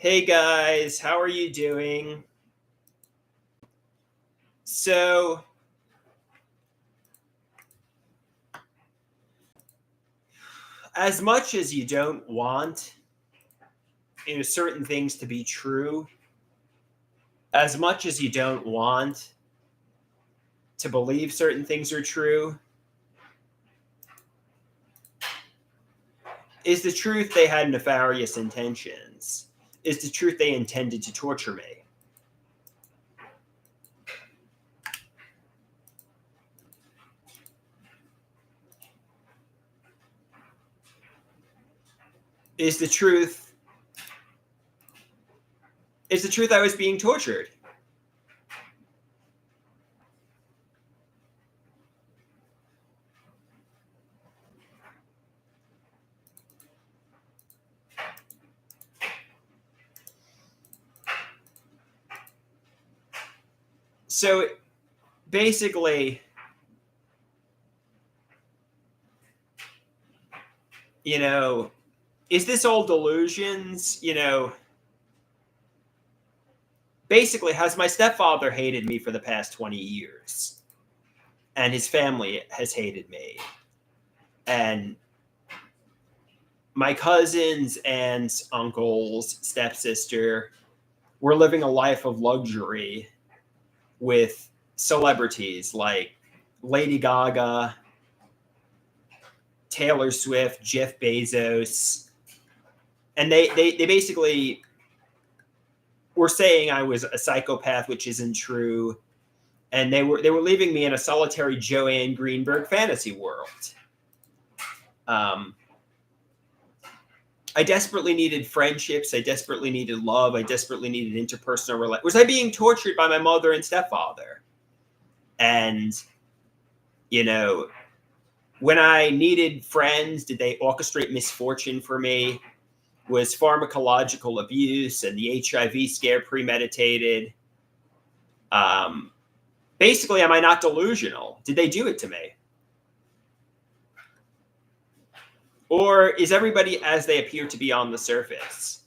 Hey guys, how are you doing? So, as much as you don't want certain things to be true, as much as you don't want to believe certain things are true, is the truth they had nefarious intentions? Is the truth they intended to torture me? Is the truth I was being tortured? So basically, you know, is this all delusions? Basically, has my stepfather hated me for the past 20 years? And his family has hated me. And my cousins, aunts, uncles, stepsister were living a life of luxury with celebrities like Lady Gaga, Taylor Swift, Jeff Bezos. And they basically were saying I was a psychopath, which isn't true. And they were leaving me in a solitary Joanne Greenberg fantasy world. I desperately needed friendships. I desperately needed love. I desperately needed interpersonal relationships. Was I being tortured by my mother and stepfather? And, when I needed friends, did they orchestrate misfortune for me? Was pharmacological abuse and the HIV scare premeditated? Basically, am I not delusional? Did they do it to me? Or is everybody as they appear to be on the surface?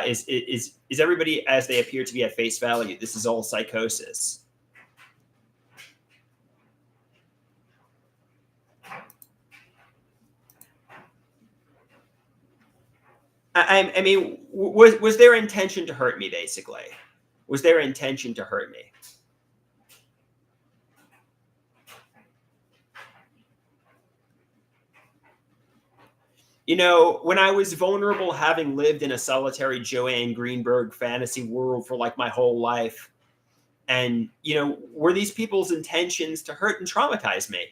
Is everybody as they appear to be at face value? This is all psychosis. I mean, was their intention to hurt me? Basically, was their intention to hurt me? When I was vulnerable, having lived in a solitary Joanne Greenberg fantasy world for like my whole life, and were these people's intentions to hurt and traumatize me?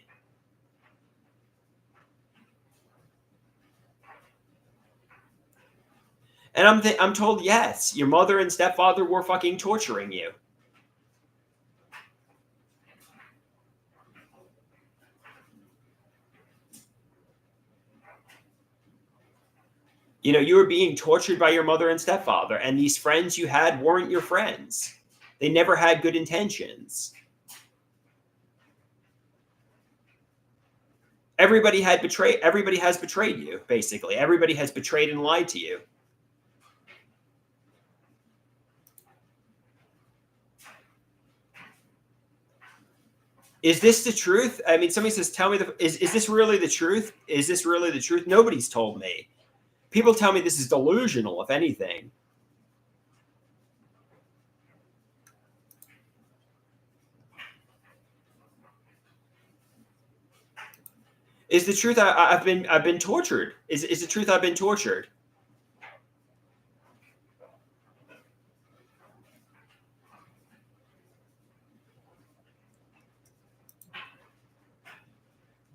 And I'm told, yes, your mother and stepfather were fucking torturing you. You were being tortured by your mother and stepfather, and these friends you had weren't your friends. They never had good intentions. Everybody has betrayed you, basically. Everybody has betrayed and lied to you. Is this the truth? I mean, somebody says, tell me, is this really the truth? Is this really the truth? Nobody's told me. People tell me this is delusional, if anything. Is the truth I've been tortured? Is the truth I've been tortured?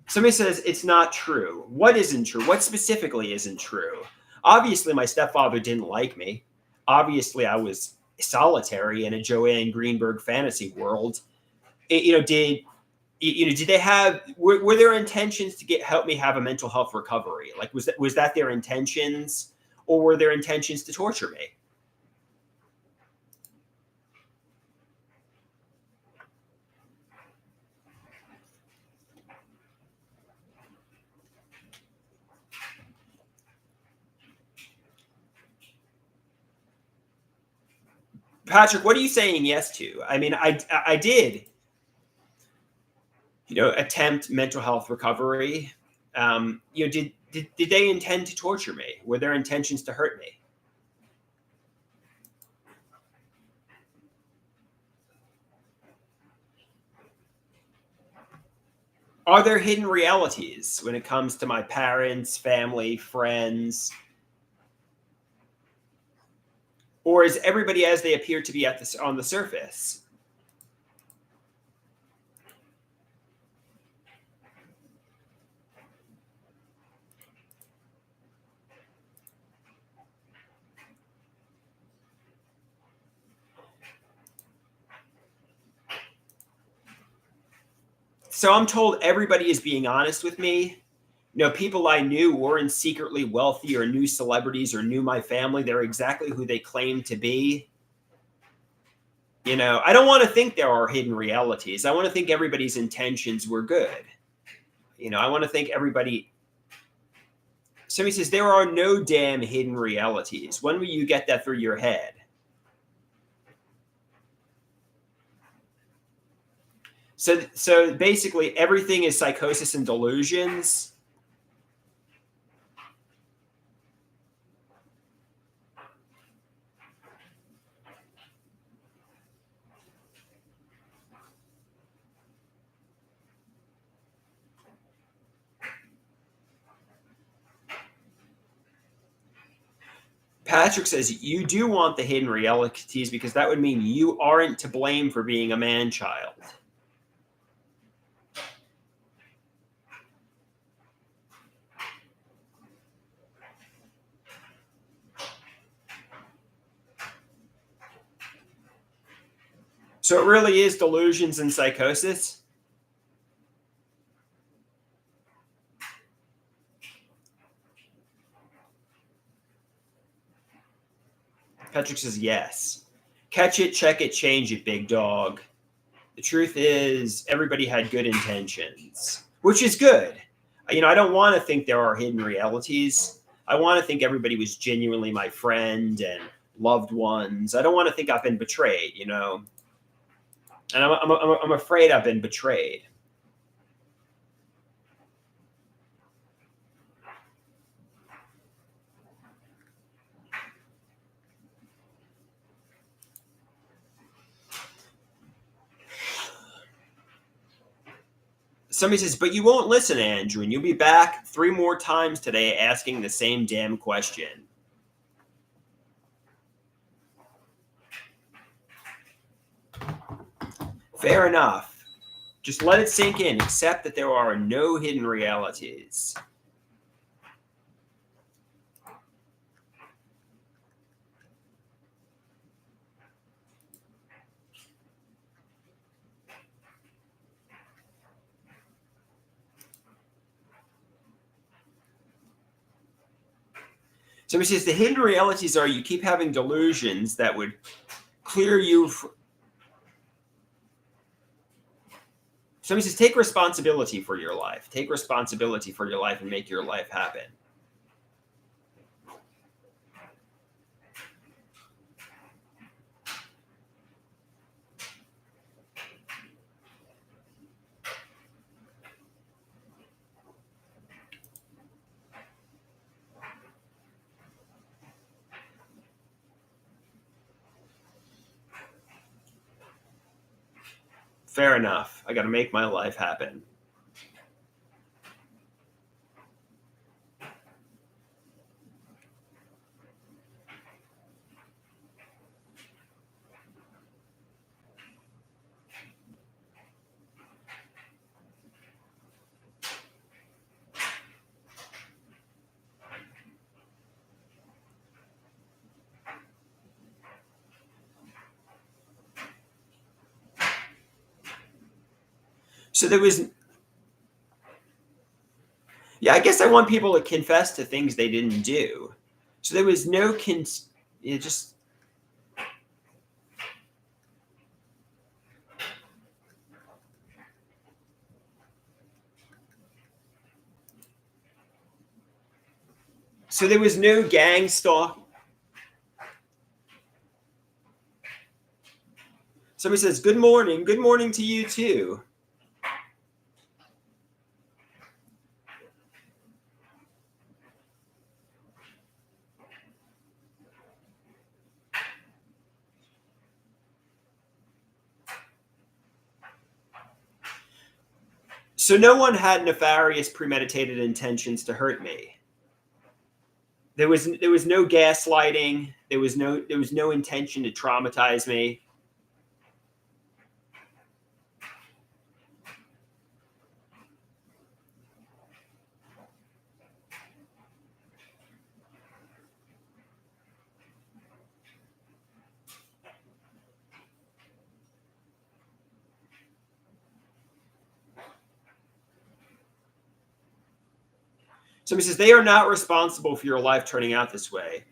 Somebody says it's not true. What isn't true? What specifically isn't true? Obviously, my stepfather didn't like me. Obviously, I was solitary in a Joanne Greenberg fantasy world. Did they have were their intentions to help me have a mental health recovery? Like was that their intentions, or were their intentions to torture me? Patrick, what are you saying yes to? I mean, I did, attempt mental health recovery. Did they intend to torture me? Were their intentions to hurt me? Are there hidden realities when it comes to my parents, family, friends? Or is everybody as they appear to be on the surface? So I'm told everybody is being honest with me. People I knew weren't secretly wealthy or knew celebrities or knew my family. They're exactly who they claim to be. I don't want to think there are hidden realities. I want to think everybody's intentions were good. I want to think everybody. Somebody says there are no damn hidden realities. When will you get that through your head? So basically, everything is psychosis and delusions. Patrick says you do want the hidden realities because that would mean you aren't to blame for being a man-child. So it really is delusions and psychosis? Patrick says yes. Catch it, check it, change it, big dog. The truth is, everybody had good intentions, which is good. I don't want to think there are hidden realities. I want to think everybody was genuinely my friend and loved ones. I don't want to think I've been betrayed, and I'm afraid I've been betrayed. Somebody says, but you won't listen, Andrew, and you'll be back 3 more times today asking the same damn question. Fair enough. Just let it sink in. Accept that there are no hidden realities. Somebody says the hidden realities are you keep having delusions that would clear you. Somebody says take responsibility for your life. Take responsibility for your life and make your life happen. Fair enough. I got to make my life happen. So there was, yeah, I guess I want people to confess to things they didn't do. So there was no, just, so there was no gang stalk. Somebody says, good morning. Good morning to you too. So no one had nefarious premeditated intentions to hurt me. There was no gaslighting. There was no intention to traumatize me. Somebody says they are not responsible for your life turning out this way.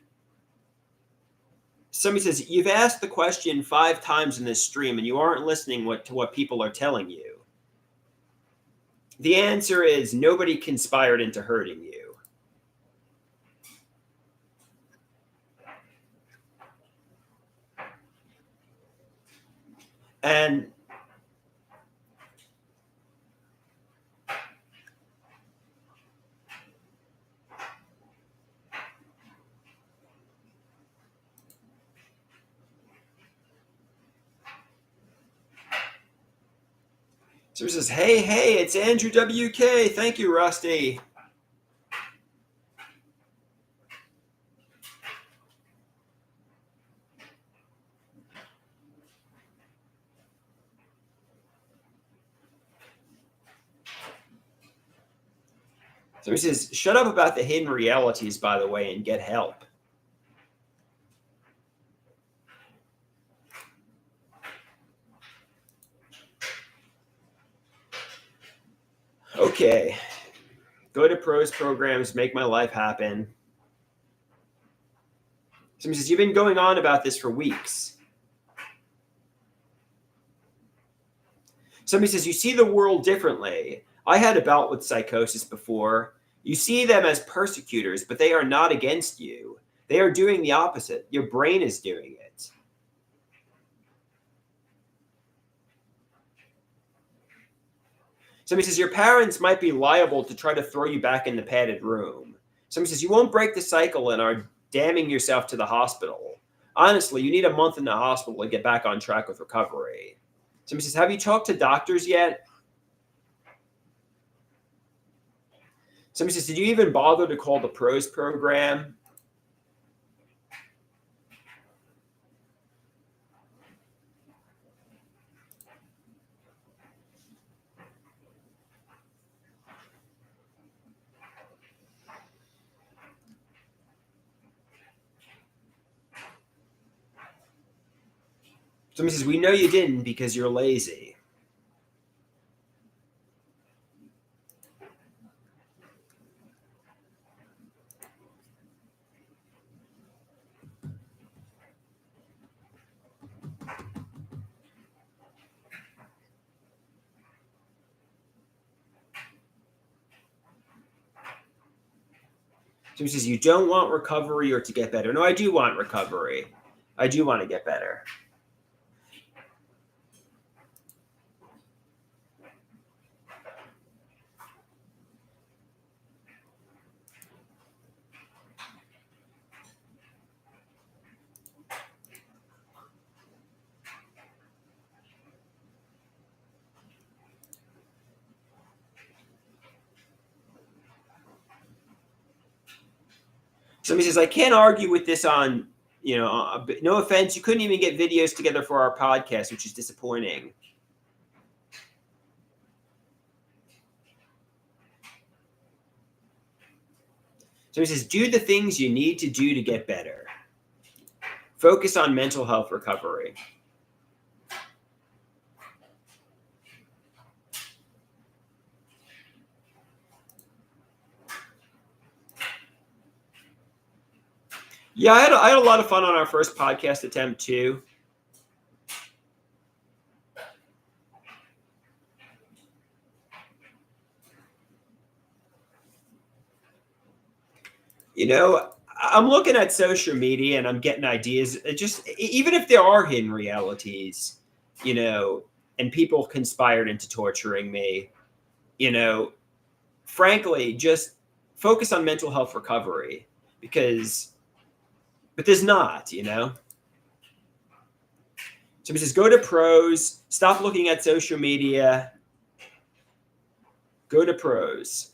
Somebody says you've asked the question 5 times in this stream and you aren't listening to what people are telling you. The answer is nobody conspired into hurting you. And so he says, hey, it's Andrew WK. Thank you, Rusty. So he says, shut up about the hidden realities, by the way, and get help. Okay. Go to pros programs, make my life happen. Somebody says, you've been going on about this for weeks. Somebody says, you see the world differently. I had a bout with psychosis before. You see them as persecutors, but they are not against you. They are doing the opposite. Your brain is doing it. Somebody says, your parents might be liable to try to throw you back in the padded room. Somebody says, you won't break the cycle and are damning yourself to the hospital. Honestly, you need a month in the hospital to get back on track with recovery. Somebody says, have you talked to doctors yet? Somebody says, did you even bother to call the pros program? Somebody says, we know you didn't because you're lazy. Somebody says, you don't want recovery or to get better. No, I do want recovery. I do want to get better. Somebody says, I can't argue with this on, no offense, you couldn't even get videos together for our podcast, which is disappointing. Somebody says, do the things you need to do to get better. Focus on mental health recovery. Yeah, I had a lot of fun on our first podcast attempt too. I'm looking at social media and I'm getting ideas. Just even if there are hidden realities, you know, and people conspired into torturing me, you know, frankly, just focus on mental health recovery but there's not, you know? So he says, go to Prose, stop looking at social media, go to Prose.